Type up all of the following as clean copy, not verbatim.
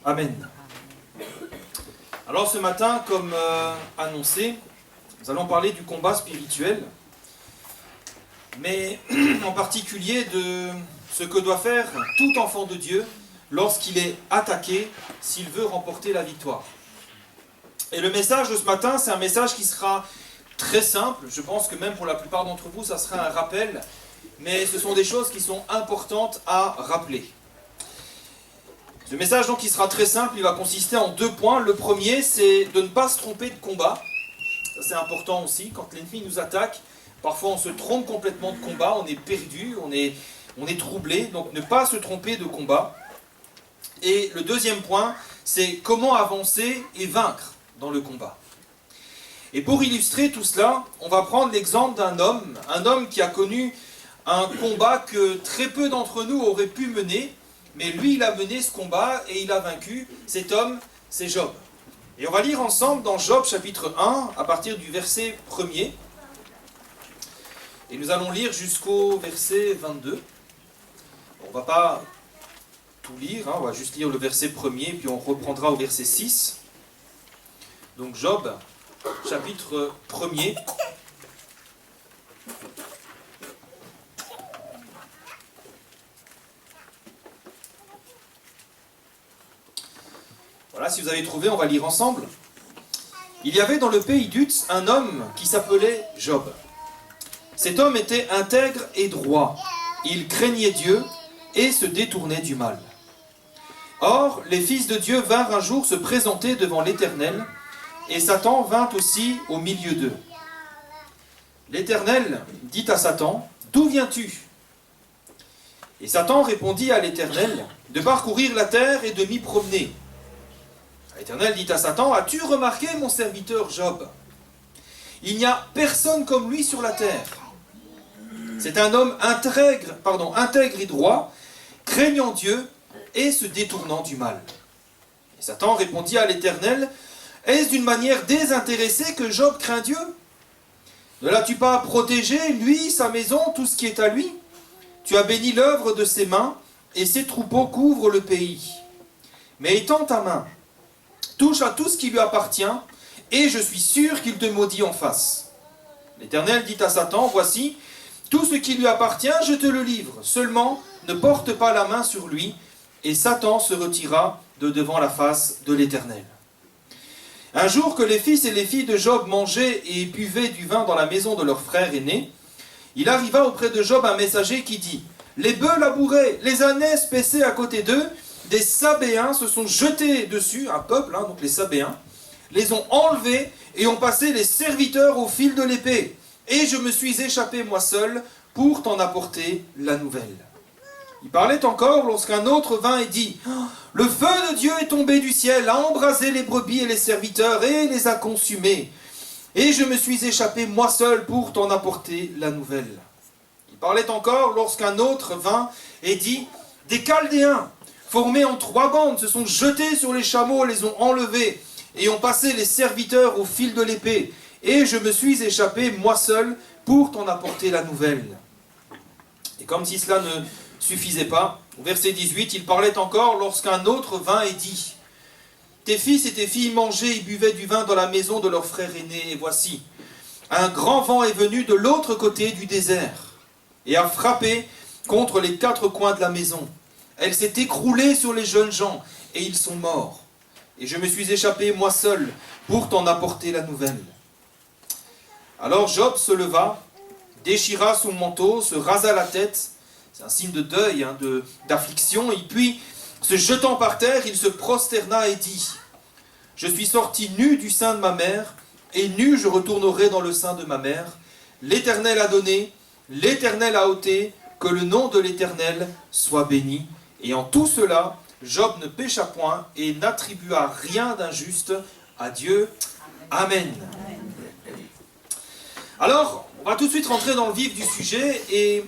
Amen. Alors ce matin, comme annoncé, nous allons parler du combat spirituel, mais en particulier de ce que doit faire tout enfant de Dieu lorsqu'il est attaqué, s'il veut remporter la victoire. Et le message de ce matin, c'est un message qui sera très simple. Je pense que même pour la plupart d'entre vous, ça sera un rappel, mais ce sont des choses qui sont importantes à rappeler. Ce message donc qui sera très simple, il va consister en 2 points. Le premier, c'est de ne pas se tromper de combat. Ça, c'est important aussi, quand l'ennemi nous attaque, parfois on se trompe complètement de combat, on est perdu, on est troublé, donc ne pas se tromper de combat. Et le deuxième point, c'est comment avancer et vaincre dans le combat. Et pour illustrer tout cela, on va prendre l'exemple d'un homme qui a connu un combat que très peu d'entre nous auraient pu mener, mais lui, il a mené ce combat et il a vaincu. Cet homme, c'est Job. Et on va lire ensemble dans Job chapitre 1, à partir du verset 1er. Et nous allons lire jusqu'au verset 22. On ne va pas tout lire, on va juste lire le verset 1er, puis on reprendra au verset 6. Donc Job, chapitre 1er. Voilà, si vous avez trouvé, on va lire ensemble. Il y avait dans le pays d'Uz un homme qui s'appelait Job. Cet homme était intègre et droit. Il craignait Dieu et se détournait du mal. Or, les fils de Dieu vinrent un jour se présenter devant l'Éternel, et Satan vint aussi au milieu d'eux. L'Éternel dit à Satan, « D'où viens-tu » Et Satan répondit à l'Éternel, « De parcourir la terre et de m'y promener. » L'Éternel dit à Satan, « As-tu remarqué mon serviteur Job? Il n'y a personne comme lui sur la terre. C'est un homme intègre et droit, craignant Dieu et se détournant du mal. » Et Satan répondit à l'Éternel, « Est-ce d'une manière désintéressée que Job craint Dieu? Ne l'as-tu pas protégé, lui, sa maison, tout ce qui est à lui? Tu as béni l'œuvre de ses mains, et ses troupeaux couvrent le pays. Mais étends ta main, touche à tout ce qui lui appartient, et je suis sûr qu'il te maudit en face. » L'Éternel dit à Satan, « Voici, tout ce qui lui appartient, je te le livre. Seulement, ne porte pas la main sur lui. » Et Satan se retira de devant la face de l'Éternel. Un jour que les fils et les filles de Job mangeaient et buvaient du vin dans la maison de leur frère aîné, il arriva auprès de Job un messager qui dit, « Les bœufs labourés, les ânesses paissaient à côté d'eux, des Sabéens se sont jetés dessus, un peuple, donc les Sabéens, les ont enlevés et ont passé les serviteurs au fil de l'épée. Et je me suis échappé moi seul pour t'en apporter la nouvelle. » Il parlait encore lorsqu'un autre vint et dit, « Le feu de Dieu est tombé du ciel, a embrasé les brebis et les serviteurs et les a consumés. Et je me suis échappé moi seul pour t'en apporter la nouvelle. » Il parlait encore lorsqu'un autre vint et dit, « Des Chaldéens, formés en 3 bandes, se sont jetés sur les chameaux, les ont enlevés et ont passé les serviteurs au fil de l'épée. Et je me suis échappé moi seul pour t'en apporter la nouvelle. » Et comme si cela ne suffisait pas, au verset 18, il parlait encore lorsqu'un autre vint et dit, « Tes fils et tes filles mangeaient et buvaient du vin dans la maison de leur frère aîné, et voici, un grand vent est venu de l'autre côté du désert, et a frappé contre les 4 coins de la maison. Elle s'est écroulée sur les jeunes gens, et ils sont morts. Et je me suis échappé moi seul pour t'en apporter la nouvelle. » Alors Job se leva, déchira son manteau, se rasa la tête, c'est un signe de deuil, d'affliction, et puis, se jetant par terre, il se prosterna et dit, « Je suis sorti nu du sein de ma mère, et nu je retournerai dans le sein de ma mère. L'Éternel a donné, l'Éternel a ôté, que le nom de l'Éternel soit béni. » Et en tout cela, Job ne pécha point et n'attribua rien d'injuste à Dieu. Amen. Alors, on va tout de suite rentrer dans le vif du sujet, et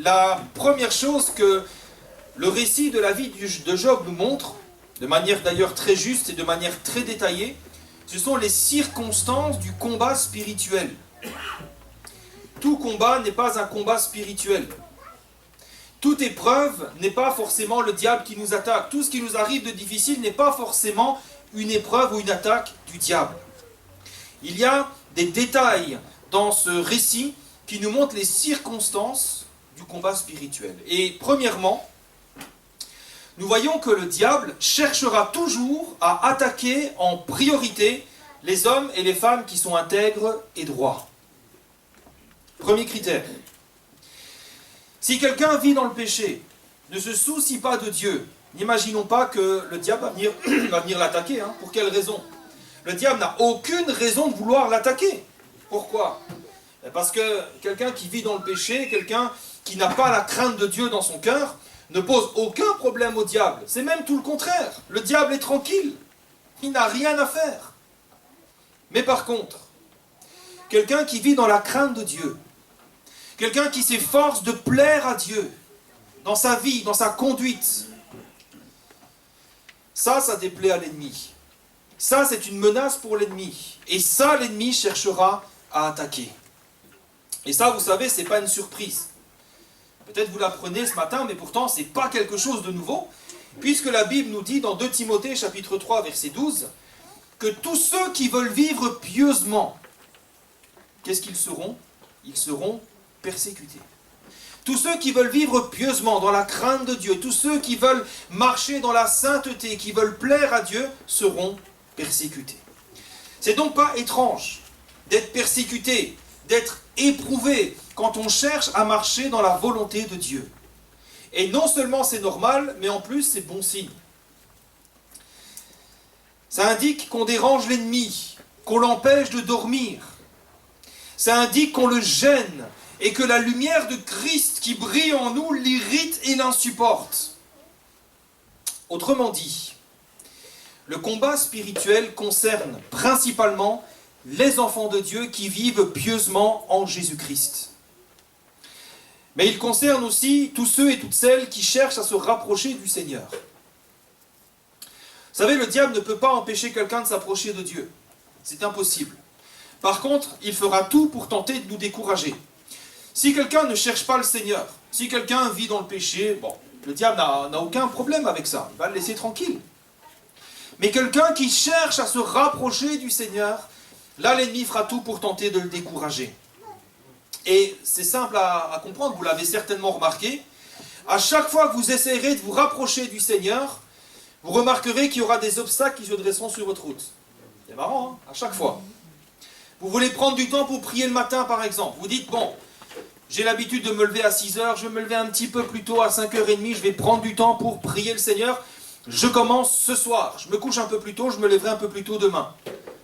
la première chose que le récit de la vie de Job nous montre, de manière d'ailleurs très juste et de manière très détaillée, ce sont les circonstances du combat spirituel. Tout combat n'est pas un combat spirituel. toute épreuve n'est pas forcément le diable qui nous attaque. Tout ce qui nous arrive de difficile n'est pas forcément une épreuve ou une attaque du diable. Il y a des détails dans ce récit qui nous montrent les circonstances du combat spirituel. Et premièrement, nous voyons que le diable cherchera toujours à attaquer en priorité les hommes et les femmes qui sont intègres et droits. Premier critère. Si quelqu'un vit dans le péché, ne se soucie pas de Dieu, n'imaginons pas que le diable va venir l'attaquer. Pour quelle raison? Le diable n'a aucune raison de vouloir l'attaquer. Pourquoi? Parce que quelqu'un qui vit dans le péché, quelqu'un qui n'a pas la crainte de Dieu dans son cœur, ne pose aucun problème au diable. C'est même tout le contraire. Le diable est tranquille. Il n'a rien à faire. Mais par contre, quelqu'un qui vit dans la crainte de Dieu, quelqu'un qui s'efforce de plaire à Dieu, dans sa vie, dans sa conduite, ça déplaît à l'ennemi. Ça, c'est une menace pour l'ennemi. Et ça, l'ennemi cherchera à attaquer. Et ça, vous savez, ce n'est pas une surprise. Peut-être vous l'apprenez ce matin, mais pourtant, ce n'est pas quelque chose de nouveau, puisque la Bible nous dit dans 2 Timothée, chapitre 3, verset 12, que tous ceux qui veulent vivre pieusement, qu'est-ce qu'ils seront? Ils seront persécutés. Tous ceux qui veulent vivre pieusement dans la crainte de Dieu, tous ceux qui veulent marcher dans la sainteté, qui veulent plaire à Dieu, seront persécutés. C'est donc pas étrange d'être persécuté, d'être éprouvé quand on cherche à marcher dans la volonté de Dieu. Et non seulement c'est normal, mais en plus c'est bon signe. Ça indique qu'on dérange l'ennemi, qu'on l'empêche de dormir. Ça indique qu'on le gêne et que la lumière de Christ qui brille en nous l'irrite et l'insupporte. Autrement dit, le combat spirituel concerne principalement les enfants de Dieu qui vivent pieusement en Jésus-Christ. Mais il concerne aussi tous ceux et toutes celles qui cherchent à se rapprocher du Seigneur. Vous savez, le diable ne peut pas empêcher quelqu'un de s'approcher de Dieu. C'est impossible. Par contre, il fera tout pour tenter de nous décourager. Si quelqu'un ne cherche pas le Seigneur, si quelqu'un vit dans le péché, bon, le diable n'a aucun problème avec ça. Il va le laisser tranquille. Mais quelqu'un qui cherche à se rapprocher du Seigneur, là, l'ennemi fera tout pour tenter de le décourager. Et c'est simple à comprendre, vous l'avez certainement remarqué. À chaque fois que vous essayerez de vous rapprocher du Seigneur, vous remarquerez qu'il y aura des obstacles qui se dresseront sur votre route. C'est marrant, à chaque fois. Vous voulez prendre du temps pour prier le matin, par exemple. Vous dites, bon, j'ai l'habitude de me lever à 6 heures, je vais me lever un petit peu plus tôt, à 5h30, je vais prendre du temps pour prier le Seigneur. Je commence ce soir. Je me couche un peu plus tôt, je me lèverai un peu plus tôt demain.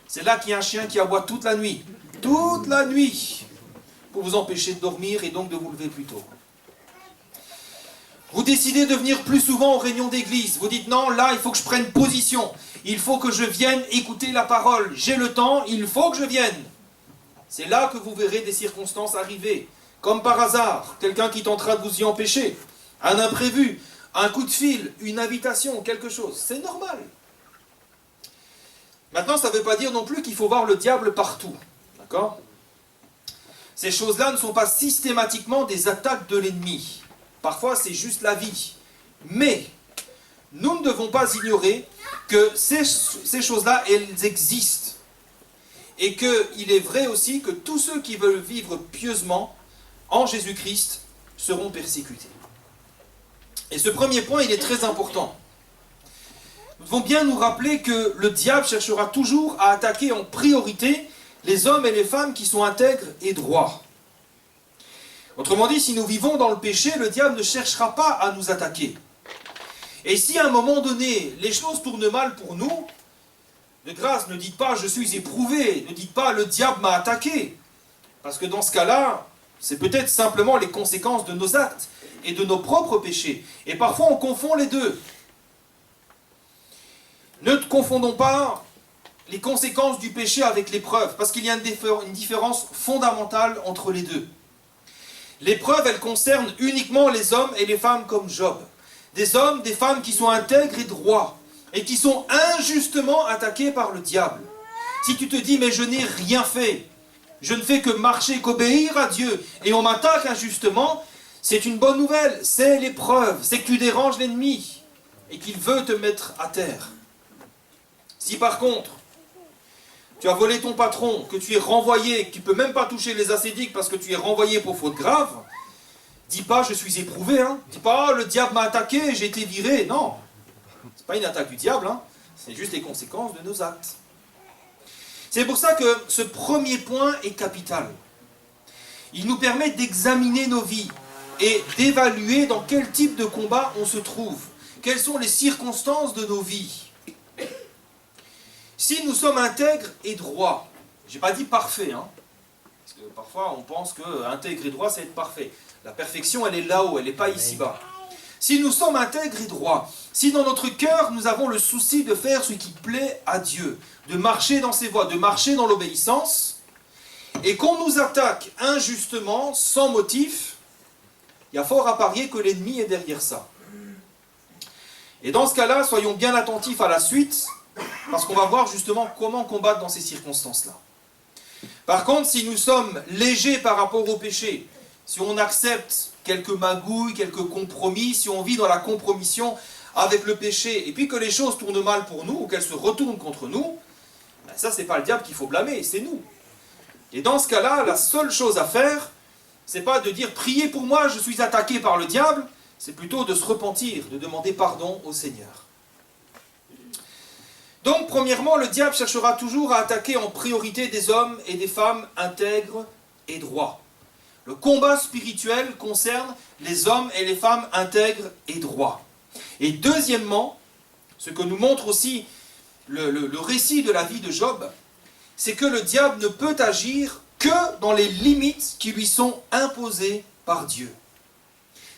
C'est là qu'il y a un chien qui aboie toute la nuit. Toute la nuit. Pour vous empêcher de dormir et donc de vous lever plus tôt. Vous décidez de venir plus souvent aux réunions d'église. Vous dites non, là il faut que je prenne position. Il faut que je vienne écouter la parole. J'ai le temps, il faut que je vienne. C'est là que vous verrez des circonstances arriver. Comme par hasard, quelqu'un qui tentera de vous y empêcher. Un imprévu, un coup de fil, une invitation, quelque chose. C'est normal. Maintenant, ça ne veut pas dire non plus qu'il faut voir le diable partout. D'accord ? Ces choses-là ne sont pas systématiquement des attaques de l'ennemi. Parfois, c'est juste la vie. Mais, nous ne devons pas ignorer que ces choses-là, elles existent. Et qu'il est vrai aussi que tous ceux qui veulent vivre pieusement en Jésus-Christ seront persécutés. Et ce premier point, il est très important. Nous devons bien nous rappeler que le diable cherchera toujours à attaquer en priorité les hommes et les femmes qui sont intègres et droits. Autrement dit, si nous vivons dans le péché, le diable ne cherchera pas à nous attaquer. Et si à un moment donné, les choses tournent mal pour nous, de grâce, ne dites pas « je suis éprouvé », ne dites pas « le diable m'a attaqué ». Parce que dans ce cas-là, c'est peut-être simplement les conséquences de nos actes et de nos propres péchés. Et parfois, on confond les deux. Ne confondons pas les conséquences du péché avec l'épreuve, parce qu'il y a une différence fondamentale entre les deux. L'épreuve, elle concerne uniquement les hommes et les femmes comme Job. Des hommes, des femmes qui sont intègres et droits, et qui sont injustement attaqués par le diable. Si tu te dis, mais je n'ai rien fait, je ne fais que marcher, qu'obéir à Dieu, et on m'attaque injustement, c'est une bonne nouvelle, c'est l'épreuve, c'est que tu déranges l'ennemi et qu'il veut te mettre à terre. Si par contre, tu as volé ton patron, que tu es renvoyé, que tu ne peux même pas toucher les ascédiques parce que tu es renvoyé pour faute grave, dis pas je suis éprouvé, hein. Dis pas le diable m'a attaqué, j'ai été viré. Non, c'est pas une attaque du diable, hein. C'est juste les conséquences de nos actes. C'est pour ça que ce premier point est capital. Il nous permet d'examiner nos vies et d'évaluer dans quel type de combat on se trouve. Quelles sont les circonstances de nos vies. Si nous sommes intègres et droits, je n'ai pas dit parfait, hein, parce que parfois on pense que intègre et droit c'est être parfait. La perfection elle est là-haut, elle n'est pas ici-bas. Si nous sommes intègres et droits, si dans notre cœur nous avons le souci de faire ce qui plaît à Dieu, de marcher dans ses voies, de marcher dans l'obéissance, et qu'on nous attaque injustement, sans motif, il y a fort à parier que l'ennemi est derrière ça. Et dans ce cas-là, soyons bien attentifs à la suite, parce qu'on va voir justement comment combattre dans ces circonstances-là. Par contre, si nous sommes légers par rapport au péché, si on accepte quelques magouilles, quelques compromis, si on vit dans la compromission avec le péché, et puis que les choses tournent mal pour nous, ou qu'elles se retournent contre nous, ben ça c'est pas le diable qu'il faut blâmer, c'est nous. Et dans ce cas-là, la seule chose à faire, c'est pas de dire « priez pour moi, je suis attaqué par le diable », c'est plutôt de se repentir, de demander pardon au Seigneur. Donc, premièrement, le diable cherchera toujours à attaquer en priorité des hommes et des femmes intègres et droits. Le combat spirituel concerne les hommes et les femmes intègres et droits. Et deuxièmement, ce que nous montre aussi le récit de la vie de Job, c'est que le diable ne peut agir que dans les limites qui lui sont imposées par Dieu.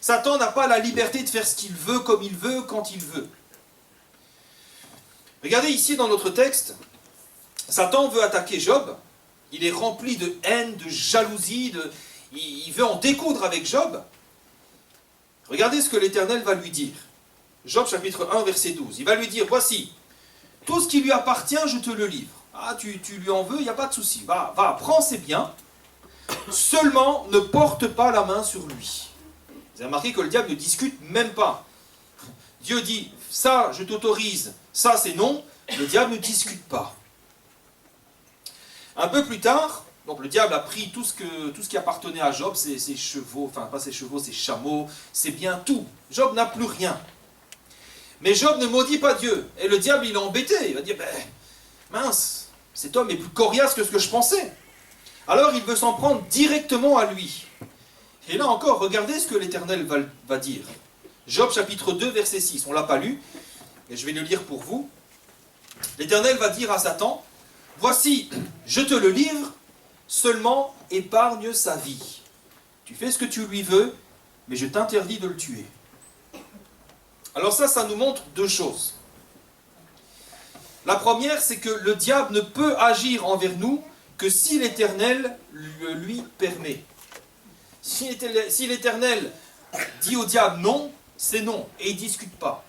Satan n'a pas la liberté de faire ce qu'il veut, comme il veut, quand il veut. Regardez ici dans notre texte, Satan veut attaquer Job, il est rempli de haine, de jalousie, il veut en découdre avec Job. Regardez ce que l'Éternel va lui dire. Job chapitre 1 verset 12, il va lui dire, voici, tout ce qui lui appartient, je te le livre. Ah, tu lui en veux, il n'y a pas de souci, va, prends ses biens, seulement ne porte pas la main sur lui. Vous avez remarqué que le diable ne discute même pas. Dieu dit, ça je t'autorise, ça c'est non, le diable ne discute pas. Un peu plus tard, donc le diable a pris tout ce qui appartenait à Job, ses chevaux, enfin pas ses chevaux, ses chameaux, ses biens, tout. Job n'a plus rien. Mais Job ne maudit pas Dieu. Et le diable il est embêté, il va dire, mince, cet homme est plus coriace que ce que je pensais. Alors il veut s'en prendre directement à lui. Et là encore, regardez ce que l'Éternel va dire. Job chapitre 2 verset 6, on ne l'a pas lu, et je vais le lire pour vous. L'Éternel va dire à Satan, « Voici, je te le livre, seulement épargne sa vie. Tu fais ce que tu lui veux, mais je t'interdis de le tuer. » Alors ça nous montre deux choses. La première, c'est que le diable ne peut agir envers nous que si l'Éternel le lui permet. Si l'Éternel dit au diable non, c'est non, et il ne discute pas.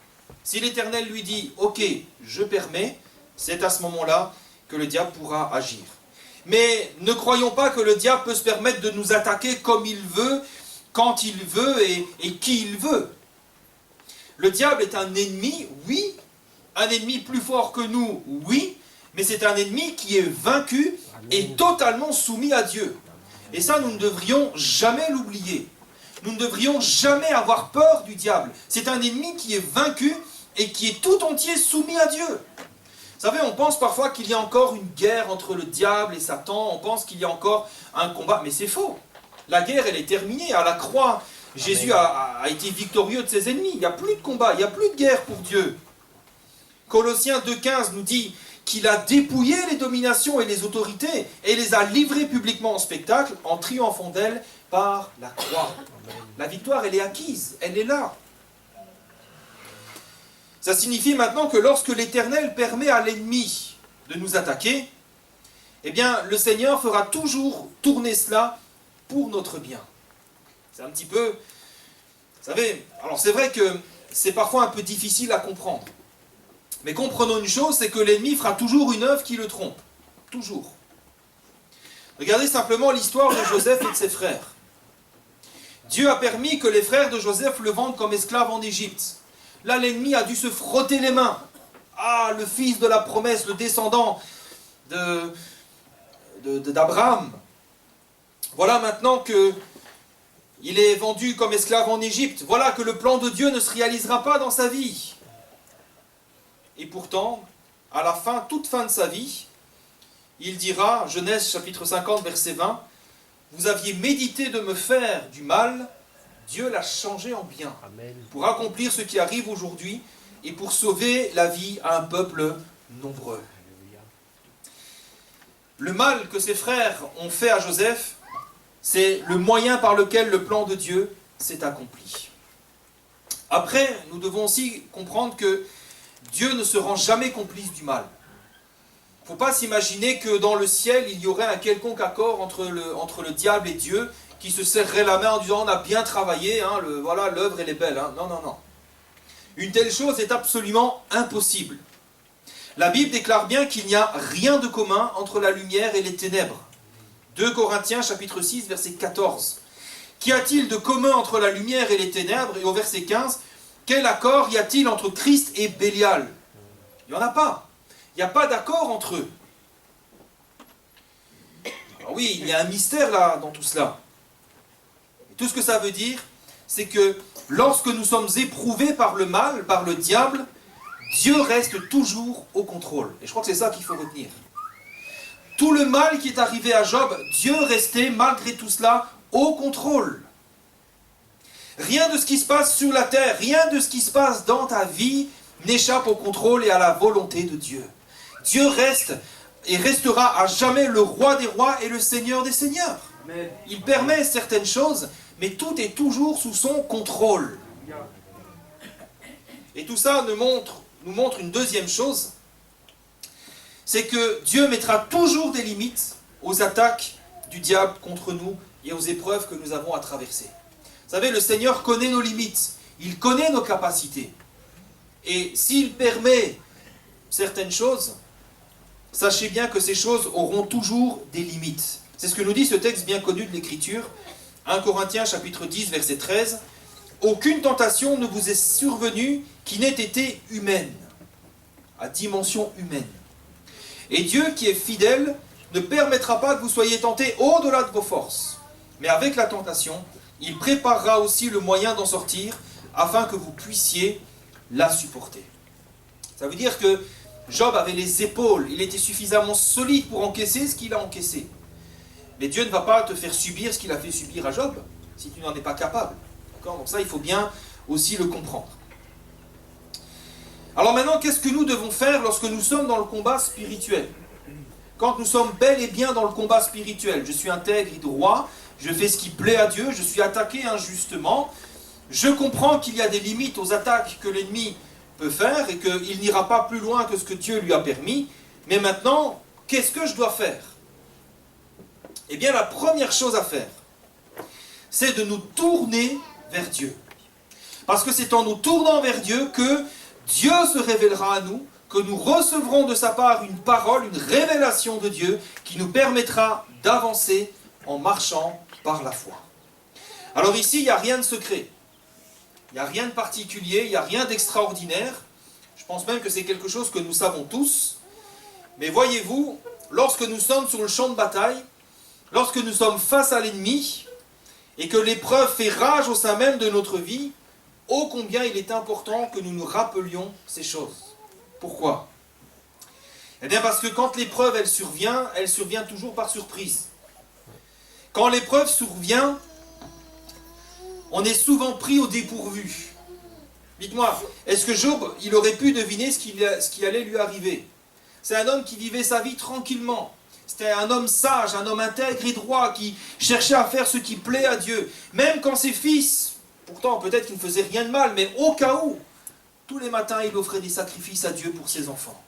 Si l'Éternel lui dit « Ok, je permets », c'est à ce moment-là que le diable pourra agir. Mais ne croyons pas que le diable peut se permettre de nous attaquer comme il veut, quand il veut et qui il veut. Le diable est un ennemi, oui, un ennemi plus fort que nous, oui, mais c'est un ennemi qui est vaincu et totalement soumis à Dieu. Et ça, nous ne devrions jamais l'oublier. Nous ne devrions jamais avoir peur du diable. C'est un ennemi qui est vaincu et qui est tout entier soumis à Dieu. Vous savez, on pense parfois qu'il y a encore une guerre entre le diable et Satan, on pense qu'il y a encore un combat, mais c'est faux. La guerre, elle est terminée. À la croix, Jésus a été victorieux de ses ennemis. Il n'y a plus de combat, il n'y a plus de guerre pour Dieu. Colossiens 2,15 nous dit qu'il a dépouillé les dominations et les autorités et les a livrées publiquement en spectacle en triomphant d'elles par la croix. La victoire, elle est acquise, elle est là. Ça signifie maintenant que lorsque l'Éternel permet à l'ennemi de nous attaquer, eh bien, le Seigneur fera toujours tourner cela pour notre bien. C'est un petit peu... Vous savez, alors c'est vrai que c'est parfois un peu difficile à comprendre. Mais comprenons une chose, c'est que l'ennemi fera toujours une œuvre qui le trompe. Toujours. Regardez simplement l'histoire de Joseph et de ses frères. Dieu a permis que les frères de Joseph le vendent comme esclave en Égypte. Là, l'ennemi a dû se frotter les mains. Ah, le fils de la promesse, le descendant d'Abraham. Voilà maintenant que il est vendu comme esclave en Égypte. Voilà que le plan de Dieu ne se réalisera pas dans sa vie. Et pourtant, à la fin, toute fin de sa vie, il dira, Genèse chapitre 50, verset 20, « Vous aviez médité de me faire du mal, Dieu l'a changé en bien, Amen. Pour accomplir ce qui arrive aujourd'hui et pour sauver la vie à un peuple nombreux. » Le mal que ses frères ont fait à Joseph, c'est le moyen par lequel le plan de Dieu s'est accompli. Après, nous devons aussi comprendre que Dieu ne se rend jamais complice du mal. Il ne faut pas s'imaginer que dans le ciel, il y aurait un quelconque accord entre le diable et Dieu qui se serrerait la main en disant « on a bien travaillé, hein, voilà, l'œuvre elle est belle. Hein. » Non, non, non. Une telle chose est absolument impossible. La Bible déclare bien qu'il n'y a rien de commun entre la lumière et les ténèbres. 2 Corinthiens chapitre 6 verset 14. Qu'y a-t-il de commun entre la lumière et les ténèbres? Et au verset 15, quel accord y a-t-il entre Christ et Bélial? Il n'y en a pas. Il n'y a pas d'accord entre eux. Alors oui, il y a un mystère là dans tout cela. Et tout ce que ça veut dire, c'est que lorsque nous sommes éprouvés par le mal, par le diable, Dieu reste toujours au contrôle. Et je crois que c'est ça qu'il faut retenir. Tout le mal qui est arrivé à Job, Dieu restait malgré tout cela au contrôle. Rien de ce qui se passe sur la terre, rien de ce qui se passe dans ta vie n'échappe au contrôle et à la volonté de Dieu. Dieu reste et restera à jamais le roi des rois et le seigneur des seigneurs. Amen. Il permet certaines choses, mais tout est toujours sous son contrôle. Et tout ça nous montre une deuxième chose, c'est que Dieu mettra toujours des limites aux attaques du diable contre nous et aux épreuves que nous avons à traverser. Vous savez, le Seigneur connaît nos limites, il connaît nos capacités. Et s'il permet certaines choses, sachez bien que ces choses auront toujours des limites. C'est ce que nous dit ce texte bien connu de l'Écriture, 1 Corinthiens chapitre 10 verset 13. « Aucune tentation ne vous est survenue qui n'ait été humaine, à dimension humaine. Et Dieu qui est fidèle ne permettra pas que vous soyez tentés au-delà de vos forces. Mais avec la tentation, il préparera aussi le moyen d'en sortir afin que vous puissiez la supporter. » Ça veut dire que Job avait les épaules, il était suffisamment solide pour encaisser ce qu'il a encaissé. Mais Dieu ne va pas te faire subir ce qu'il a fait subir à Job, si tu n'en es pas capable. D'accord ? Donc ça, il faut bien aussi le comprendre. Alors maintenant, qu'est-ce que nous devons faire lorsque nous sommes dans le combat spirituel? Quand nous sommes bel et bien dans le combat spirituel, je suis intègre et droit, je fais ce qui plaît à Dieu, je suis attaqué injustement, je comprends qu'il y a des limites aux attaques que l'ennemi peut faire et qu'il n'ira pas plus loin que ce que Dieu lui a permis, mais maintenant, qu'est-ce que je dois faire? Eh bien, la première chose à faire, c'est de nous tourner vers Dieu. Parce que c'est en nous tournant vers Dieu que Dieu se révélera à nous, que nous recevrons de sa part une parole, une révélation de Dieu qui nous permettra d'avancer en marchant par la foi. Alors ici, il n'y a rien de secret. Il n'y a rien de particulier, il n'y a rien d'extraordinaire. Je pense même que c'est quelque chose que nous savons tous. Mais voyez-vous, lorsque nous sommes sur le champ de bataille, lorsque nous sommes face à l'ennemi, et que l'épreuve fait rage au sein même de notre vie, ô combien il est important que nous nous rappelions ces choses. Pourquoi? Eh bien parce que quand l'épreuve elle survient toujours par surprise. Quand l'épreuve survient, on est souvent pris au dépourvu. Dites-moi, est-ce que Job, il aurait pu deviner ce qui allait lui arriver? C'est un homme qui vivait sa vie tranquillement. C'était un homme sage, un homme intègre et droit qui cherchait à faire ce qui plaît à Dieu. Même quand ses fils, pourtant peut-être qu'il ne faisait rien de mal, mais au cas où, tous les matins il offrait des sacrifices à Dieu pour ses enfants.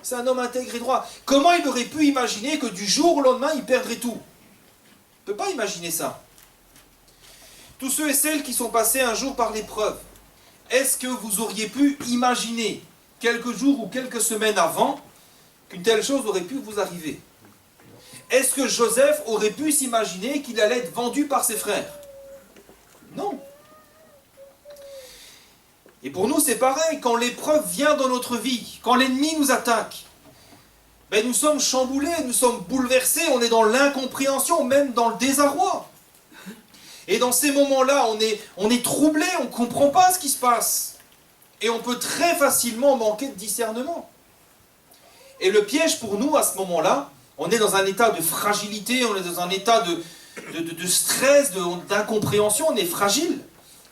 C'est un homme intègre et droit. Comment il aurait pu imaginer que du jour au lendemain il perdrait tout? Il ne peut pas imaginer ça. Tous ceux et celles qui sont passés un jour par l'épreuve, est-ce que vous auriez pu imaginer quelques jours ou quelques semaines avant qu'une telle chose aurait pu vous arriver? Est-ce que Joseph aurait pu s'imaginer qu'il allait être vendu par ses frères? Et pour nous, c'est pareil, quand l'épreuve vient dans notre vie, quand l'ennemi nous attaque, ben nous sommes chamboulés, nous sommes bouleversés, on est dans l'incompréhension, même dans le désarroi. Et dans ces moments-là, on est troublé, on ne comprend pas ce qui se passe. Et on peut très facilement manquer de discernement. Et le piège pour nous, à ce moment-là, on est dans un état de fragilité, on est dans un état de stress, d'incompréhension, on est fragile.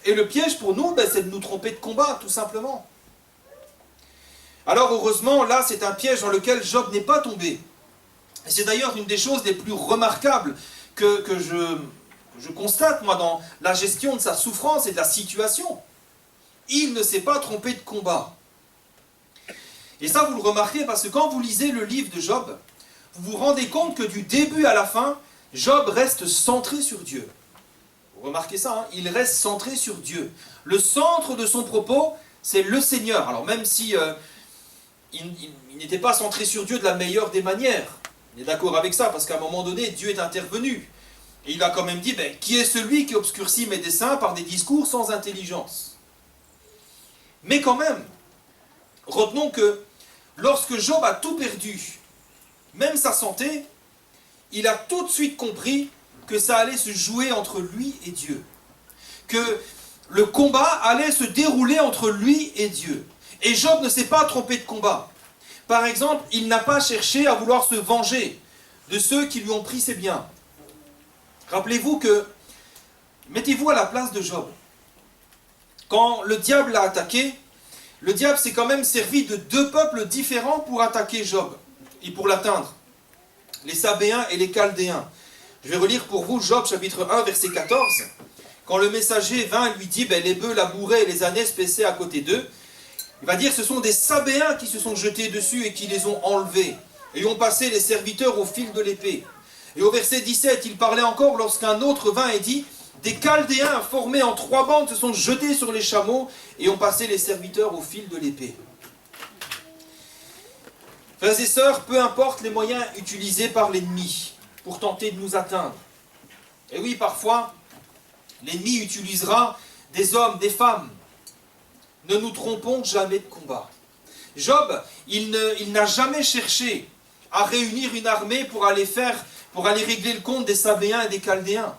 Et le piège pour nous, ben, c'est de nous tromper de combat, tout simplement. Alors heureusement, là, c'est un piège dans lequel Job n'est pas tombé. Et c'est d'ailleurs une des choses les plus remarquables que je constate, moi, dans la gestion de sa souffrance et de la situation. Il ne s'est pas trompé de combat. Et ça, vous le remarquez, parce que quand vous lisez le livre de Job, vous vous rendez compte que du début à la fin, Job reste centré sur Dieu. Vous remarquez ça, hein? Il reste centré sur Dieu. Le centre de son propos, c'est le Seigneur. Alors même si il n'était pas centré sur Dieu de la meilleure des manières, on est d'accord avec ça, parce qu'à un moment donné, Dieu est intervenu. Et il a quand même dit, ben, qui est celui qui obscurcit mes desseins par des discours sans intelligence? Mais quand même, retenons que lorsque Job a tout perdu, même sa santé, il a tout de suite compris que ça allait se jouer entre lui et Dieu. Que le combat allait se dérouler entre lui et Dieu. Et Job ne s'est pas trompé de combat. Par exemple, il n'a pas cherché à vouloir se venger de ceux qui lui ont pris ses biens. Rappelez-vous que, mettez-vous à la place de Job. Quand le diable l'a attaqué, le diable s'est quand même servi de deux peuples différents pour attaquer Job et pour l'atteindre. Les Sabéens et les Chaldéens. Je vais relire pour vous Job chapitre 1 verset 14. Quand le messager vint et lui dit, ben, les bœufs labouraient et les ânesses paissaient à côté d'eux, il va dire, ce sont des Sabéens qui se sont jetés dessus et qui les ont enlevés, et ont passé les serviteurs au fil de l'épée. Et au verset 17, il parlait encore lorsqu'un autre vint et dit, des Chaldéens formés en 3 bandes se sont jetés sur les chameaux et ont passé les serviteurs au fil de l'épée. Frères et sœurs, peu importe les moyens utilisés par l'ennemi pour tenter de nous atteindre. Et oui, parfois, l'ennemi utilisera des hommes, des femmes. Ne nous trompons jamais de combat. Job, il n'a jamais cherché à réunir une armée pour aller régler le compte des Sabéens et des Chaldéens.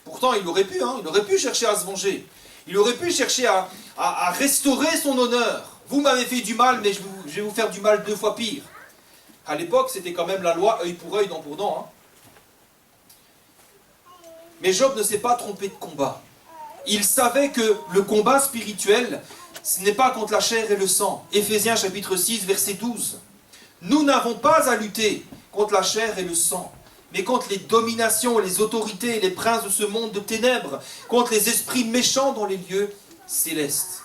Pourtant, il aurait pu chercher à se venger. Il aurait pu chercher à restaurer son honneur. Vous m'avez fait du mal, mais je vais vous faire du mal 2 fois pire. À l'époque, c'était quand même la loi œil pour œil, dent pour dent. Mais Job ne s'est pas trompé de combat. Il savait que le combat spirituel, ce n'est pas contre la chair et le sang. Éphésiens chapitre 6, verset 12. Nous n'avons pas à lutter contre la chair et le sang, mais contre les dominations, les autorités et les princes de ce monde de ténèbres, contre les esprits méchants dans les lieux célestes.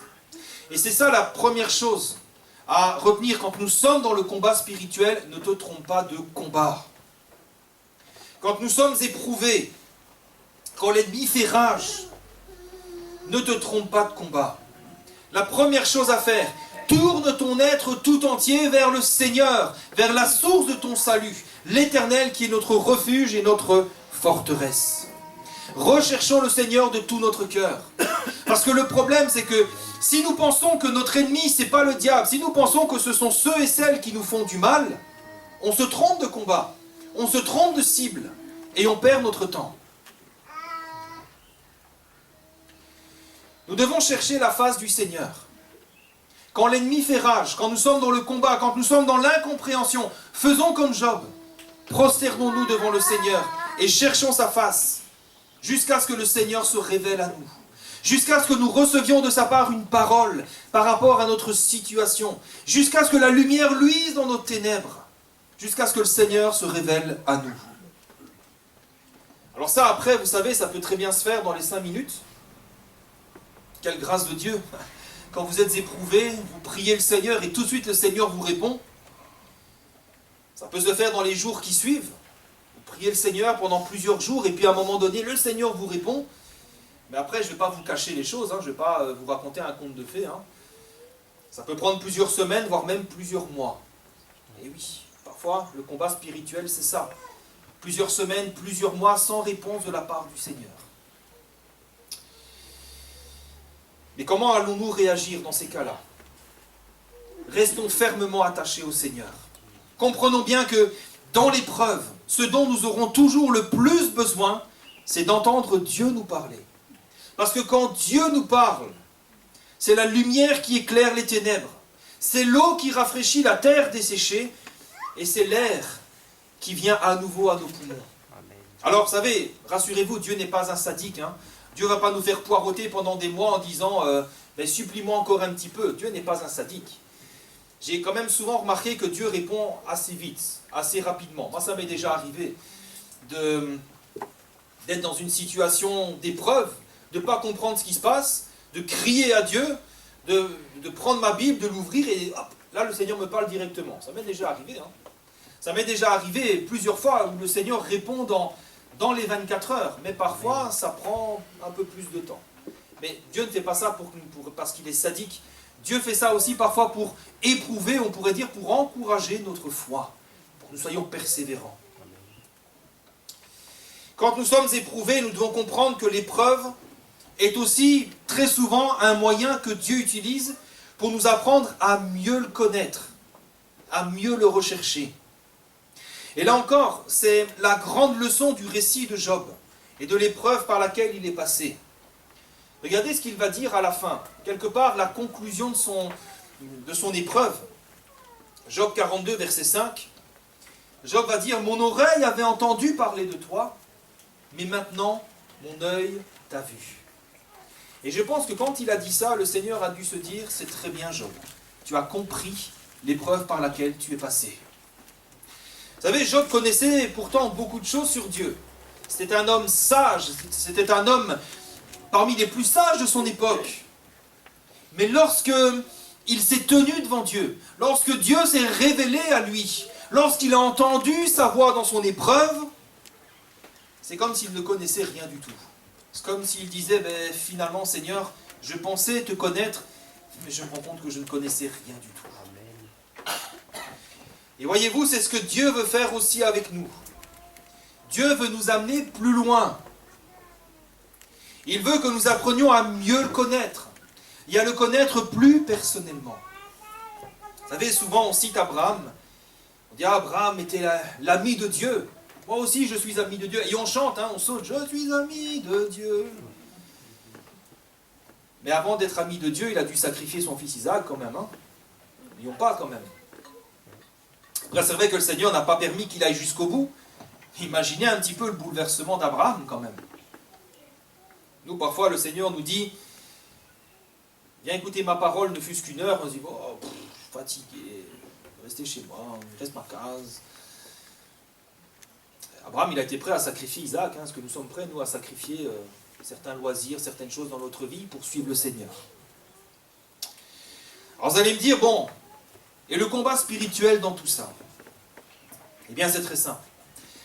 Et c'est ça la première chose à retenir quand nous sommes dans le combat spirituel, ne te trompe pas de combat. Quand nous sommes éprouvés, quand l'ennemi fait rage, ne te trompe pas de combat. La première chose à faire, tourne ton être tout entier vers le Seigneur, vers la source de ton salut, l'Éternel qui est notre refuge et notre forteresse. Recherchons le Seigneur de tout notre cœur. Parce que le problème, c'est que si nous pensons que notre ennemi, ce n'est pas le diable, si nous pensons que ce sont ceux et celles qui nous font du mal, on se trompe de combat, on se trompe de cible, et on perd notre temps. Nous devons chercher la face du Seigneur. Quand l'ennemi fait rage, quand nous sommes dans le combat, quand nous sommes dans l'incompréhension, faisons comme Job. Prosternons-nous devant le Seigneur et cherchons sa face jusqu'à ce que le Seigneur se révèle à nous. Jusqu'à ce que nous recevions de sa part une parole par rapport à notre situation. Jusqu'à ce que la lumière luise dans nos ténèbres. Jusqu'à ce que le Seigneur se révèle à nous. Alors ça, après, vous savez, ça peut très bien se faire dans les 5 minutes. Quelle grâce de Dieu! Quand vous êtes éprouvé, vous priez le Seigneur et tout de suite le Seigneur vous répond. Ça peut se faire dans les jours qui suivent. Vous priez le Seigneur pendant plusieurs jours et puis à un moment donné, le Seigneur vous répond. Mais après, je ne vais pas vous cacher les choses, je ne vais pas vous raconter un conte de fées. Ça peut prendre plusieurs semaines, voire même plusieurs mois. Et oui, parfois, le combat spirituel, c'est ça. Plusieurs semaines, plusieurs mois sans réponse de la part du Seigneur. Mais comment allons-nous réagir dans ces cas-là? Restons fermement attachés au Seigneur. Comprenons bien que dans l'épreuve, ce dont nous aurons toujours le plus besoin, c'est d'entendre Dieu nous parler. Parce que quand Dieu nous parle, c'est la lumière qui éclaire les ténèbres, c'est l'eau qui rafraîchit la terre desséchée, et c'est l'air qui vient à nouveau à nos poumons. Alors, vous savez, rassurez-vous, Dieu n'est pas un sadique. Dieu ne va pas nous faire poireauter pendant des mois en disant supplie-moi encore un petit peu. Dieu n'est pas un sadique. J'ai quand même souvent remarqué que Dieu répond assez vite, assez rapidement. Moi, ça m'est déjà arrivé d'être dans une situation d'épreuve, de ne pas comprendre ce qui se passe, de crier à Dieu, de prendre ma Bible, de l'ouvrir et hop, là le Seigneur me parle directement. Ça m'est déjà arrivé. Ça m'est déjà arrivé plusieurs fois où le Seigneur répond dans les 24 heures, mais parfois ça prend un peu plus de temps. Mais Dieu ne fait pas ça parce qu'il est sadique. Dieu fait ça aussi parfois pour éprouver, on pourrait dire, pour encourager notre foi, pour que nous soyons persévérants. Quand nous sommes éprouvés, nous devons comprendre que l'épreuve est aussi très souvent un moyen que Dieu utilise pour nous apprendre à mieux le connaître, à mieux le rechercher. Et là encore, c'est la grande leçon du récit de Job et de l'épreuve par laquelle il est passé. Regardez ce qu'il va dire à la fin, quelque part la conclusion de son épreuve. Job 42, verset 5. Job va dire « Mon oreille avait entendu parler de toi, mais maintenant mon œil t'a vu. » Et je pense que quand il a dit ça, le Seigneur a dû se dire « C'est très bien Job, tu as compris l'épreuve par laquelle tu es passé. » Vous savez, Job connaissait pourtant beaucoup de choses sur Dieu. C'était un homme sage, c'était un homme parmi les plus sages de son époque. Mais lorsque il s'est tenu devant Dieu, lorsque Dieu s'est révélé à lui, lorsqu'il a entendu sa voix dans son épreuve, c'est comme s'il ne connaissait rien du tout. C'est comme s'il disait, finalement Seigneur, je pensais te connaître, mais je me rends compte que je ne connaissais rien du tout. Et voyez-vous, c'est ce que Dieu veut faire aussi avec nous. Dieu veut nous amener plus loin. Il veut que nous apprenions à mieux le connaître et à le connaître plus personnellement. Vous savez, souvent on cite Abraham. On dit Abraham était l'ami de Dieu. Moi aussi je suis ami de Dieu. Et on chante, on saute, je suis ami de Dieu. Mais avant d'être ami de Dieu, il a dû sacrifier son fils Isaac quand même. N'oublions pas quand même. Après, c'est vrai que le Seigneur n'a pas permis qu'il aille jusqu'au bout. Imaginez un petit peu le bouleversement d'Abraham quand même. Nous, parfois, le Seigneur nous dit « Viens écouter ma parole, ne fût-ce qu'une heure. » On se dit « je suis fatigué, restez chez moi, il reste ma case. » Abraham, il a été prêt à sacrifier Isaac. Est-ce que nous sommes prêts, nous, à sacrifier certains loisirs, certaines choses dans notre vie pour suivre le Seigneur? Alors vous allez me dire, bon, et le combat spirituel dans tout ça? Eh bien, c'est très simple.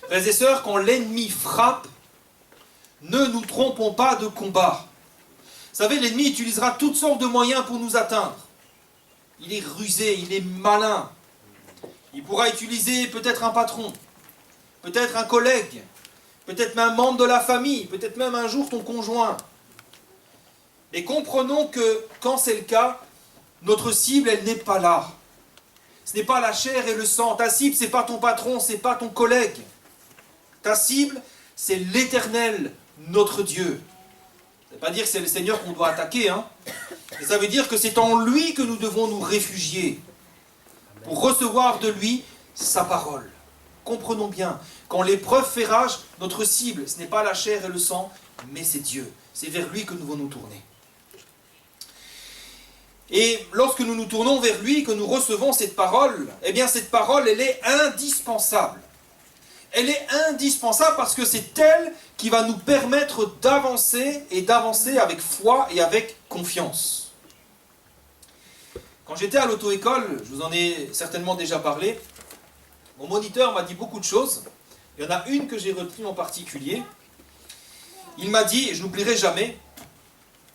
Frères et sœurs, quand l'ennemi frappe, ne nous trompons pas de combat. Vous savez, l'ennemi utilisera toutes sortes de moyens pour nous atteindre. Il est rusé, il est malin. Il pourra utiliser peut-être un patron, peut-être un collègue, peut-être même un membre de la famille, peut-être même un jour ton conjoint. Mais comprenons que quand c'est le cas, notre cible, elle n'est pas là. Ce n'est pas la chair et le sang. Ta cible, ce n'est pas ton patron, ce n'est pas ton collègue. Ta cible, c'est l'Éternel, notre Dieu. Ça ne veut pas dire que c'est le Seigneur qu'on doit attaquer, mais ça veut dire que c'est en lui que nous devons nous réfugier pour recevoir de lui sa parole. Comprenons bien, quand l'épreuve fait rage, notre cible, ce n'est pas la chair et le sang, mais c'est Dieu. C'est vers lui que nous devons nous tourner. Et lorsque nous nous tournons vers lui, que nous recevons cette parole, eh bien cette parole, elle est indispensable. Elle est indispensable parce que c'est elle qui va nous permettre d'avancer et d'avancer avec foi et avec confiance. Quand j'étais à l'auto-école, je vous en ai certainement déjà parlé, mon moniteur m'a dit beaucoup de choses. Il y en a une que j'ai retenue en particulier. Il m'a dit, et je n'oublierai jamais,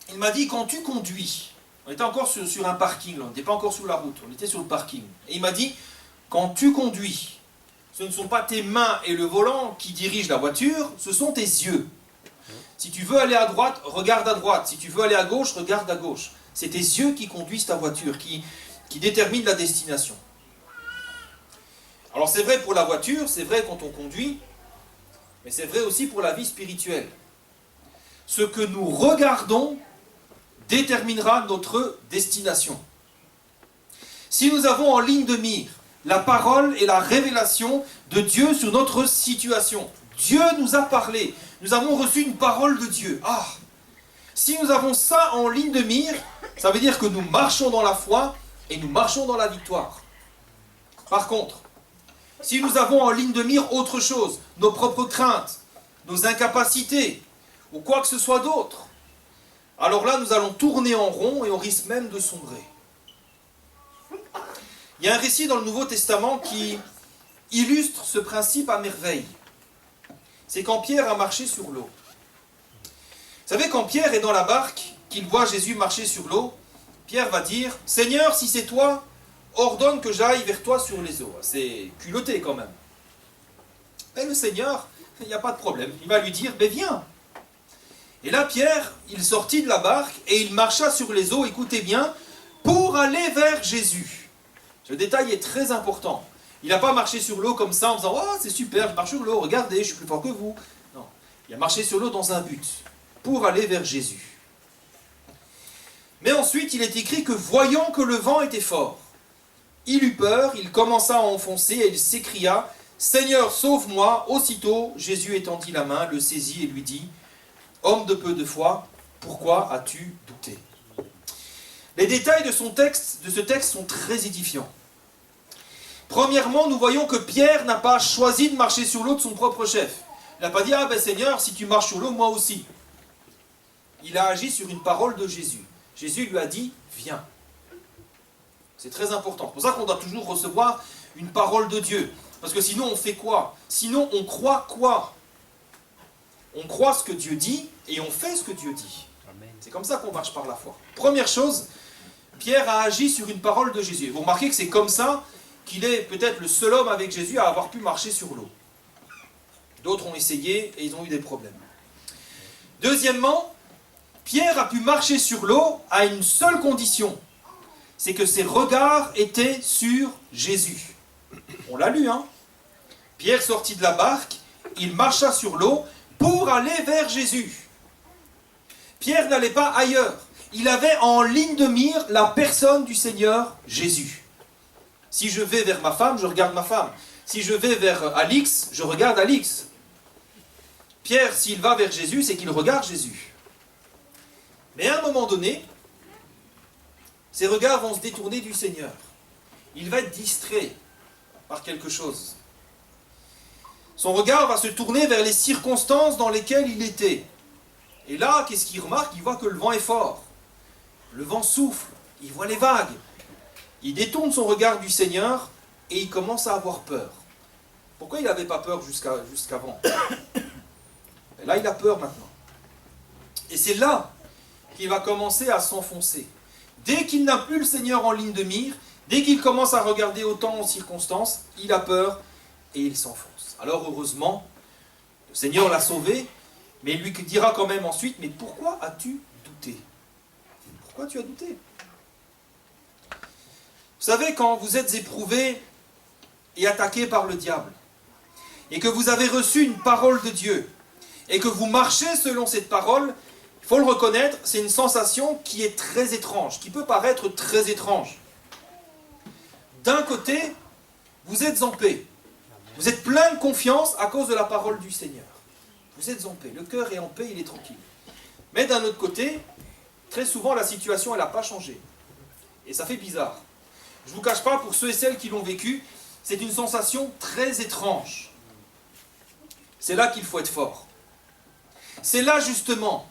il m'a dit, quand tu conduis, on était encore sur un parking, là, on n'était pas encore sur la route, on était sur le parking. Et il m'a dit, quand tu conduis, ce ne sont pas tes mains et le volant qui dirigent la voiture, ce sont tes yeux. Si tu veux aller à droite, regarde à droite. Si tu veux aller à gauche, regarde à gauche. C'est tes yeux qui conduisent ta voiture, qui déterminent la destination. Alors c'est vrai pour la voiture, c'est vrai quand on conduit, mais c'est vrai aussi pour la vie spirituelle. Ce que nous regardons déterminera notre destination. Si nous avons en ligne de mire la parole et la révélation de Dieu sur notre situation, Dieu nous a parlé, nous avons reçu une parole de Dieu. Si nous avons ça en ligne de mire, ça veut dire que nous marchons dans la foi et nous marchons dans la victoire. Par contre, si nous avons en ligne de mire autre chose, nos propres craintes, nos incapacités, ou quoi que ce soit d'autre, alors là, nous allons tourner en rond et on risque même de sombrer. Il y a un récit dans le Nouveau Testament qui illustre ce principe à merveille. C'est quand Pierre a marché sur l'eau. Vous savez, quand Pierre est dans la barque, qu'il voit Jésus marcher sur l'eau, Pierre va dire « Seigneur, si c'est toi, ordonne que j'aille vers toi sur les eaux. » C'est culotté quand même. Mais le Seigneur, il n'y a pas de problème. Il va lui dire « Mais viens !» Et là, Pierre, il sortit de la barque et il marcha sur les eaux, écoutez bien, pour aller vers Jésus. Ce détail est très important. Il n'a pas marché sur l'eau comme ça en disant « Oh, c'est super, je marche sur l'eau, regardez, je suis plus fort que vous. » Non, il a marché sur l'eau dans un but, pour aller vers Jésus. Mais ensuite, il est écrit que voyant que le vent était fort, il eut peur, il commença à enfoncer et il s'écria « Seigneur, sauve-moi !» Aussitôt, Jésus étendit la main, le saisit et lui dit « Homme de peu de foi, pourquoi as-tu douté ?» Les détails de ce texte sont très édifiants. Premièrement, nous voyons que Pierre n'a pas choisi de marcher sur l'eau de son propre chef. Il n'a pas dit « Ah ben Seigneur, si tu marches sur l'eau, moi aussi. » Il a agi sur une parole de Jésus. Jésus lui a dit « Viens ». C'est très important. C'est pour ça qu'on doit toujours recevoir une parole de Dieu. Parce que sinon, on fait quoi? Sinon, on croit quoi? On croit ce que Dieu dit et on fait ce que Dieu dit. C'est comme ça qu'on marche par la foi. Première chose, Pierre a agi sur une parole de Jésus. Vous remarquez que c'est comme ça qu'il est peut-être le seul homme avec Jésus à avoir pu marcher sur l'eau. D'autres ont essayé et ils ont eu des problèmes. Deuxièmement, Pierre a pu marcher sur l'eau à une seule condition. C'est que ses regards étaient sur Jésus. On l'a lu, hein? Pierre sortit de la barque, il marcha sur l'eau pour aller vers Jésus. Pierre n'allait pas ailleurs. Il avait en ligne de mire la personne du Seigneur Jésus. Si je vais vers ma femme, je regarde ma femme. Si je vais vers Alix, je regarde Alix. Pierre, s'il va vers Jésus, c'est qu'il regarde Jésus. Mais à un moment donné, ses regards vont se détourner du Seigneur. Il va être distrait par quelque chose. Son regard va se tourner vers les circonstances dans lesquelles il était. Et là, qu'est-ce qu'il remarque? Il voit que le vent est fort. Le vent souffle, il voit les vagues. Il détourne son regard du Seigneur et il commence à avoir peur. Pourquoi il n'avait pas peur jusqu'avant? Et là, il a peur maintenant. Et c'est là qu'il va commencer à s'enfoncer. Dès qu'il n'a plus le Seigneur en ligne de mire, dès qu'il commence à regarder autant en circonstances, il a peur et il s'enfonce. Alors heureusement, le Seigneur l'a sauvé, mais il lui dira quand même ensuite, mais pourquoi as-tu douté? Pourquoi tu as douté? Vous savez, quand vous êtes éprouvé et attaqué par le diable, et que vous avez reçu une parole de Dieu, et que vous marchez selon cette parole, il faut le reconnaître, c'est une sensation qui est très étrange, qui peut paraître très étrange. D'un côté, vous êtes en paix. Vous êtes plein de confiance à cause de la parole du Seigneur. Vous êtes en paix. Le cœur est en paix, il est tranquille. Mais d'un autre côté, très souvent, la situation, elle n'a pas changé. Et ça fait bizarre. Je ne vous cache pas, pour ceux et celles qui l'ont vécu, c'est une sensation très étrange. C'est là qu'il faut être fort. C'est là, justement,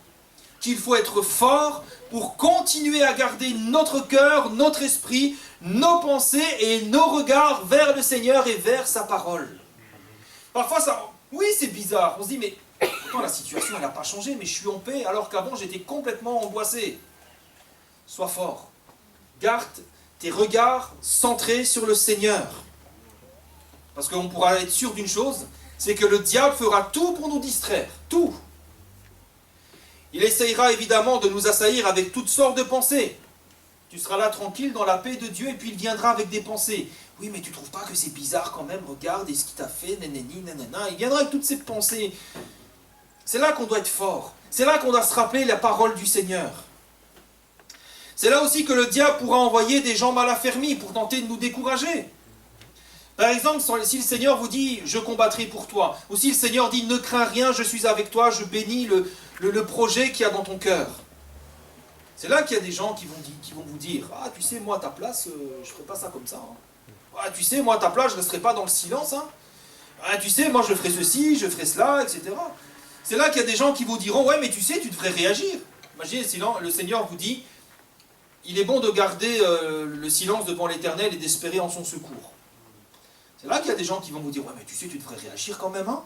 qu'il faut être fort pour continuer à garder notre cœur, notre esprit, nos pensées et nos regards vers le Seigneur et vers sa parole. Parfois, oui, c'est bizarre. On se dit, mais pourtant la situation, elle n'a pas changé, mais je suis en paix, alors qu'avant, j'étais complètement angoissé. Sois fort. Garde tes regards centrés sur le Seigneur. Parce qu'on pourra être sûr d'une chose, c'est que le diable fera tout pour nous distraire. Tout. Il essayera évidemment de nous assaillir avec toutes sortes de pensées. Tu seras là tranquille dans la paix de Dieu et puis il viendra avec des pensées. Oui, mais tu trouves pas que c'est bizarre quand même? Regarde, et ce qu'il t'a fait, nanani, nanana. Il viendra avec toutes ces pensées. C'est là qu'on doit être fort. C'est là qu'on doit se rappeler la parole du Seigneur. C'est là aussi que le diable pourra envoyer des gens mal affermis pour tenter de nous décourager. Par exemple, si le Seigneur vous dit « je combattrai pour toi », ou si le Seigneur dit « ne crains rien, je suis avec toi, je bénis le projet qu'il y a dans ton cœur ». C'est là qu'il y a des gens qui vont vous dire « ah, tu sais, moi, à ta place, je ne ferai pas ça comme ça. Hein. Ah, tu sais, moi, à ta place, je ne resterai pas dans le silence. Hein. Ah, tu sais, moi, je ferai ceci, je ferai cela, etc. » C'est là qu'il y a des gens qui vous diront « ouais, mais tu sais, tu devrais réagir. » Imaginez, le Seigneur vous dit « il est bon de garder le silence devant l'Éternel et d'espérer en son secours. » C'est là qu'il y a des gens qui vont vous dire « ouais, mais tu sais, tu devrais réagir quand même. Hein.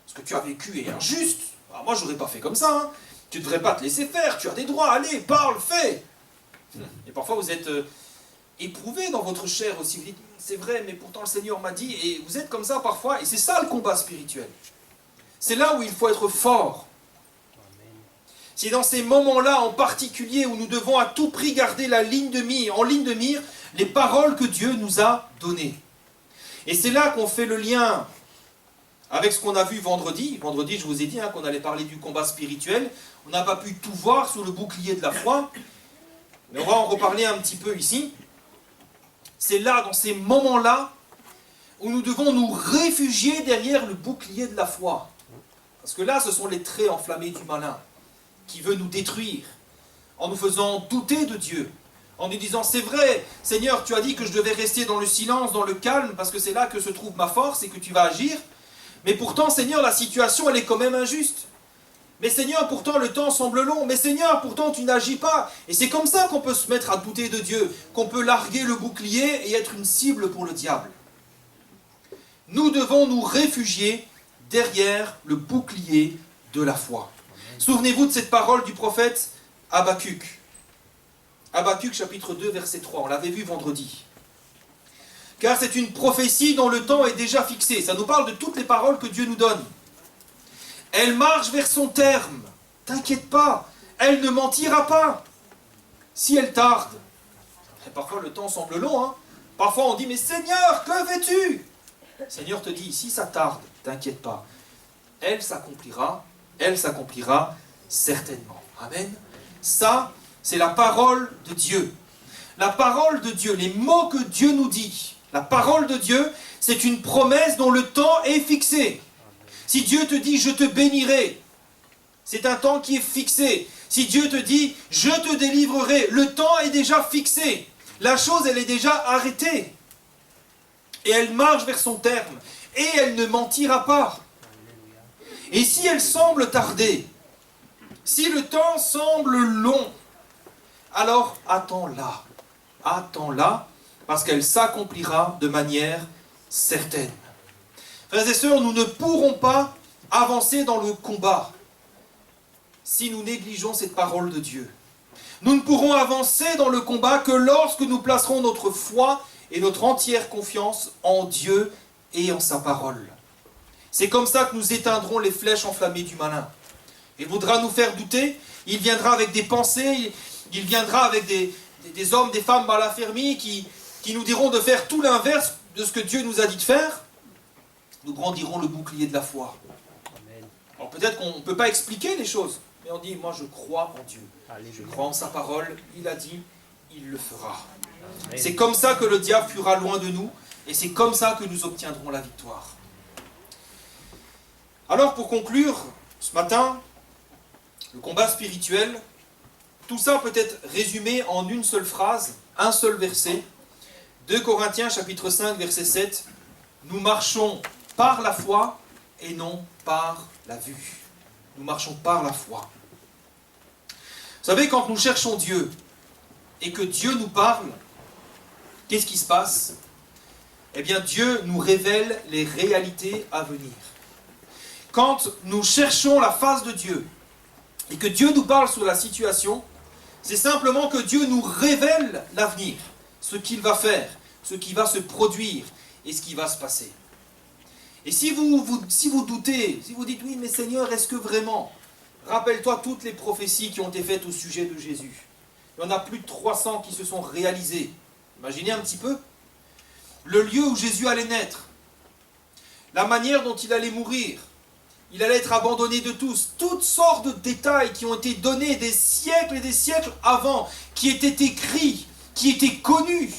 Ce que tu as vécu est injuste. Ah, moi, je n'aurais pas fait comme ça. Hein. Tu ne devrais pas te laisser faire. Tu as des droits. Allez, parle, fais. » Et parfois, vous êtes éprouvé dans votre chair aussi. Vous dites « c'est vrai, mais pourtant le Seigneur m'a dit. » Et vous êtes comme ça parfois. Et c'est ça le combat spirituel. C'est là où il faut être fort. C'est dans ces moments-là en particulier où nous devons à tout prix garder en ligne de mire les paroles que Dieu nous a données. Et c'est là qu'on fait le lien avec ce qu'on a vu vendredi. Vendredi, je vous ai dit qu'on allait parler du combat spirituel. On n'a pas pu tout voir sous le bouclier de la foi. Mais on va en reparler un petit peu ici. C'est là, dans ces moments-là, où nous devons nous réfugier derrière le bouclier de la foi. Parce que là, ce sont les traits enflammés du malin qui veut nous détruire, en nous faisant douter de Dieu, en nous disant « c'est vrai, Seigneur, tu as dit que je devais rester dans le silence, dans le calme, parce que c'est là que se trouve ma force et que tu vas agir. Mais pourtant, Seigneur, la situation, elle est quand même injuste. Mais Seigneur, pourtant, le temps semble long. Mais Seigneur, pourtant, tu n'agis pas. » Et c'est comme ça qu'on peut se mettre à douter de Dieu, qu'on peut larguer le bouclier et être une cible pour le diable. Nous devons nous réfugier derrière le bouclier de la foi. Souvenez-vous de cette parole du prophète Habakkuk. Habakkuk chapitre 2 verset 3, on l'avait vu vendredi. Car c'est une prophétie dont le temps est déjà fixé. Ça nous parle de toutes les paroles que Dieu nous donne. Elle marche vers son terme. T'inquiète pas, elle ne mentira pas. Si elle tarde, et parfois le temps semble long, hein. Parfois on dit, mais Seigneur, que veux-tu? Seigneur te dit, si ça tarde, t'inquiète pas. Elle s'accomplira certainement. Amen. Ça, c'est la parole de Dieu. La parole de Dieu, les mots que Dieu nous dit. La parole de Dieu, c'est une promesse dont le temps est fixé. Si Dieu te dit, je te bénirai, c'est un temps qui est fixé. Si Dieu te dit, je te délivrerai, le temps est déjà fixé. La chose, elle est déjà arrêtée. Et elle marche vers son terme. Et elle ne mentira pas. Et si elle semble tarder, si le temps semble long, alors attends-la. Attends-la, parce qu'elle s'accomplira de manière certaine. Frères et sœurs, nous ne pourrons pas avancer dans le combat si nous négligeons cette parole de Dieu. Nous ne pourrons avancer dans le combat que lorsque nous placerons notre foi et notre entière confiance en Dieu et en sa parole. C'est comme ça que nous éteindrons les flèches enflammées du malin. Il voudra nous faire douter, il viendra avec des pensées, il viendra avec des hommes, des femmes mal affermis qui nous diront de faire tout l'inverse de ce que Dieu nous a dit de faire. Nous brandirons le bouclier de la foi. Alors peut-être qu'on ne peut pas expliquer les choses, mais on dit, moi je crois en Dieu. Je crois en sa parole, il a dit, il le fera. C'est comme ça que le diable fuira loin de nous, et c'est comme ça que nous obtiendrons la victoire. Alors pour conclure, ce matin, le combat spirituel, tout ça peut être résumé en une seule phrase, un seul verset. 2 Corinthiens chapitre 5 verset 7, nous marchons par la foi et non par la vue. Nous marchons par la foi. Vous savez, quand nous cherchons Dieu et que Dieu nous parle, qu'est-ce qui se passe? Eh bien, Dieu nous révèle les réalités à venir. Quand nous cherchons la face de Dieu et que Dieu nous parle sur la situation, c'est simplement que Dieu nous révèle l'avenir, ce qu'il va faire, ce qui va se produire et ce qui va se passer. Et si vous doutez, si vous dites, oui, mais Seigneur, est-ce que vraiment Rappelle-toi toutes les prophéties qui ont été faites au sujet de Jésus. Il y en a plus de 300 qui se sont réalisées. Imaginez un petit peu. Le lieu où Jésus allait naître. La manière dont il allait mourir. Il allait être abandonné de tous. Toutes sortes de détails qui ont été donnés des siècles et des siècles avant, qui étaient écrits, qui étaient connus.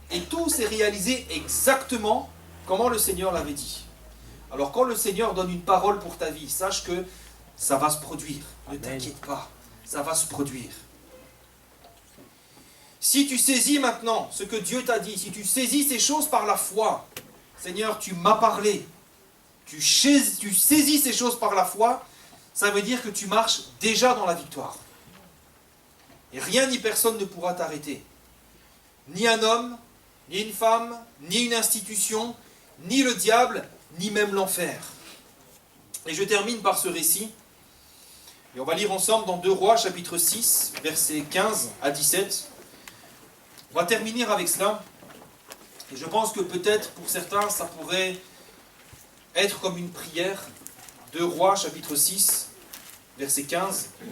Et tout s'est réalisé exactement comment le Seigneur l'avait dit. Alors quand le Seigneur donne une parole pour ta vie, sache que ça va se produire. Ne t'inquiète pas, ça va se produire. Si tu saisis maintenant ce que Dieu t'a dit, si tu saisis ces choses par la foi, Seigneur, tu m'as parlé, tu saisis ces choses par la foi, ça veut dire que tu marches déjà dans la victoire. Et rien ni personne ne pourra t'arrêter. Ni un homme, ni une femme, ni une institution, ni le diable, ni même l'enfer. Et je termine par ce récit. Et on va lire ensemble dans 2 Rois, chapitre 6, versets 15 à 17. On va terminer avec cela. Et je pense que peut-être pour certains, ça pourrait être comme une prière. 2 Rois, chapitre 6, verset 15. Vous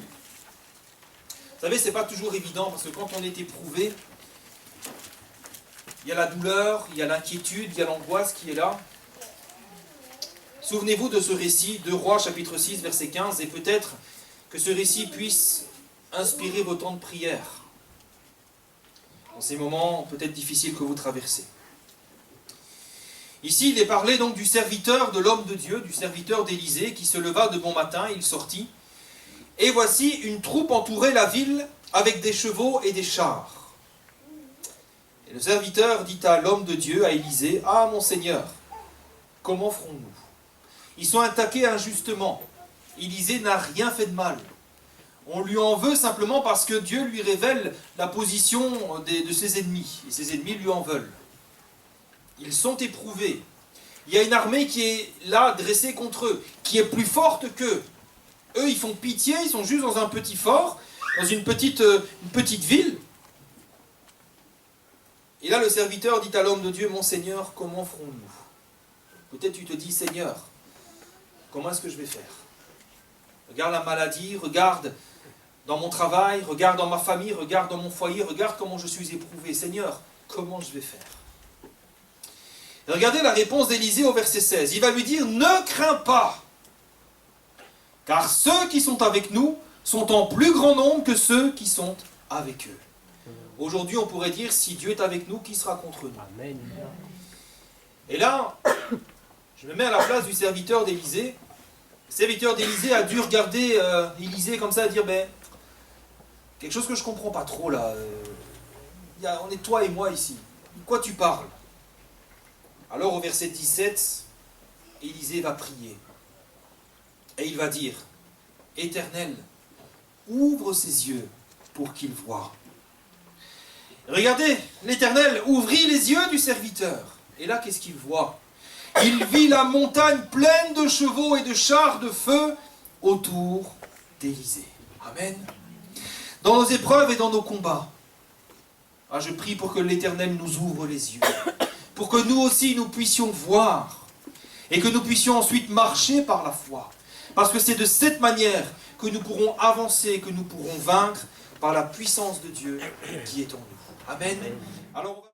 savez, ce n'est pas toujours évident, parce que quand on est éprouvé, il y a la douleur, il y a l'inquiétude, il y a l'angoisse qui est là. Souvenez-vous de ce récit, 2 Rois, chapitre 6, verset 15, et peut-être que ce récit puisse inspirer vos temps de prière, dans ces moments peut-être difficiles que vous traversez. Ici, il est parlé donc du serviteur de l'homme de Dieu, du serviteur d'Élisée, qui se leva de bon matin, il sortit, et voici une troupe entourait la ville avec des chevaux et des chars. Et le serviteur dit à l'homme de Dieu, à Élisée, « Ah, mon Seigneur, comment ferons-nous? Ils sont attaqués injustement. Élisée n'a rien fait de mal. On lui en veut simplement parce que Dieu lui révèle la position de ses ennemis. Et ses ennemis lui en veulent. Ils sont éprouvés. Il y a une armée qui est là, dressée contre eux, qui est plus forte qu'eux. Eux, ils font pitié, ils sont juste dans un petit fort, dans une petite ville. Et là, le serviteur dit à l'homme de Dieu, « Mon Seigneur, comment ferons-nous » Peut-être tu te dis, « Seigneur, comment est-ce que je vais faire? Regarde la maladie, regarde dans mon travail, regarde dans ma famille, regarde dans mon foyer, regarde comment je suis éprouvé. Seigneur, comment je vais faire? » Et regardez la réponse d'Élisée au verset 16. Il va lui dire, « Ne crains pas, car ceux qui sont avec nous sont en plus grand nombre que ceux qui sont avec eux. » Aujourd'hui, on pourrait dire, si Dieu est avec nous, qui sera contre nous? Amen. Et là, je me mets à la place du serviteur d'Élisée. Le serviteur d'Élisée a dû regarder Élisée comme ça et dire, ben, quelque chose que je ne comprends pas trop là. On est toi et moi ici. De quoi tu parles? Alors au verset 17, Élisée va prier. Et il va dire, Éternel, ouvre ses yeux pour qu'il voie. Regardez, l'Éternel ouvrit les yeux du serviteur. Et là, qu'est-ce qu'il voit? Il vit la montagne pleine de chevaux et de chars de feu autour d'Élisée. Amen. Dans nos épreuves et dans nos combats, je prie pour que l'Éternel nous ouvre les yeux, pour que nous aussi nous puissions voir et que nous puissions ensuite marcher par la foi. Parce que c'est de cette manière que nous pourrons avancer, que nous pourrons vaincre par la puissance de Dieu qui est en nous. Amen. Alors,